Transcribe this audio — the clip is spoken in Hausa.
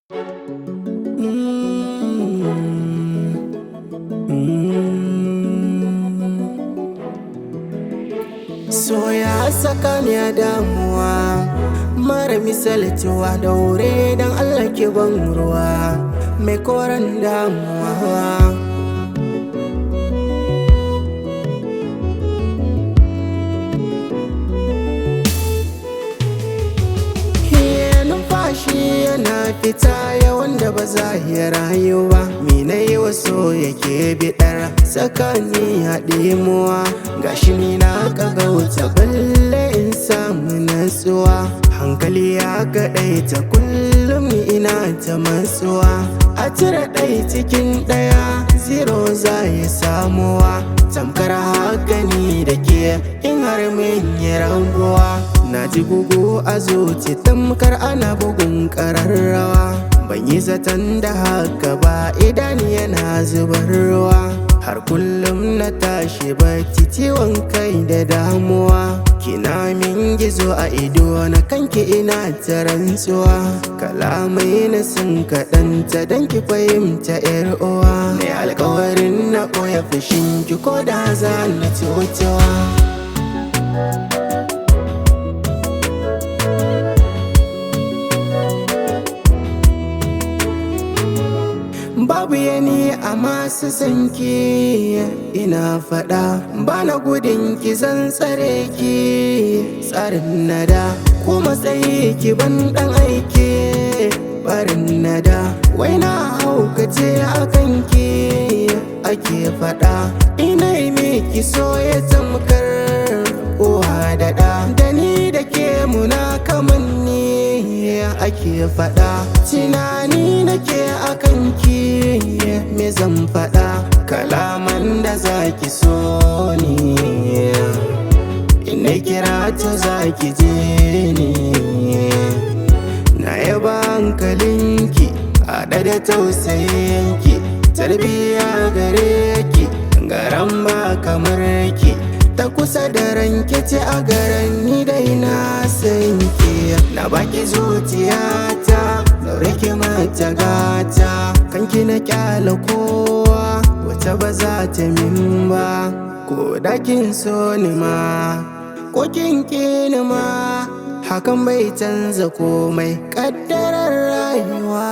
So ya saka ni a damuwa mara misaltuwa, da wure don Allah ki ban ruwa mai koren damuwa. Numfashi yana fita yawan da ba za ya rayu ba. Me na yi waso yake biɗar tsakani haɗimuwa. Gashi ni na kagauta balle in samu natsuwa. Hankali ya kaɗaita kullum ni ina ta matsuwa. A cire ɗai cikin ɗaya zero za ya samuwa. Tamkar haka ni da ke in har min yi rabuwa. Na ji bugu a zuci tamkar ana bugun ƙararrawa. Ban yi zaton da haka ba, idan yana zubar ruwa. Har kullum na tashi bacci ciwon kai da damuwa. Kina min gizo a ido na kanki ina ta rantsuwa. Kalamai na sun kaɗanta don ki fahimta 'yar uwa. Ne alkawarin na ɓoye fushinki ko da za na cutuwa. Babu yani a masu sanki ina faɗa, bana gudun ki zan tsare ki tsarin nada. Ko matsayi ki ban ɗan aiki barin nada. Wai na haukace a kanki ake faɗa. Ina yi miki so ya tamkar uwa da ɗa. Da ni da ke muna kamanni ake faɗa. Tunani nake a kanki me zan faɗa. Kalaman da zaki so ni ina kira to zaki je ni. Na yaba hankalinki haɗa da tausayinki. Tarbiya gare ki garan ba kamar ki. Ta kusa da ranke ce a garan ni dai na san ki. Na baki zuciyata daure ki mata gata. Kanki na kyala kowa wata ba za ta min ba. Ko da kin so ni ma ko kin ki ni ma, hakan bai canza komai ƙaddarar rayuwa.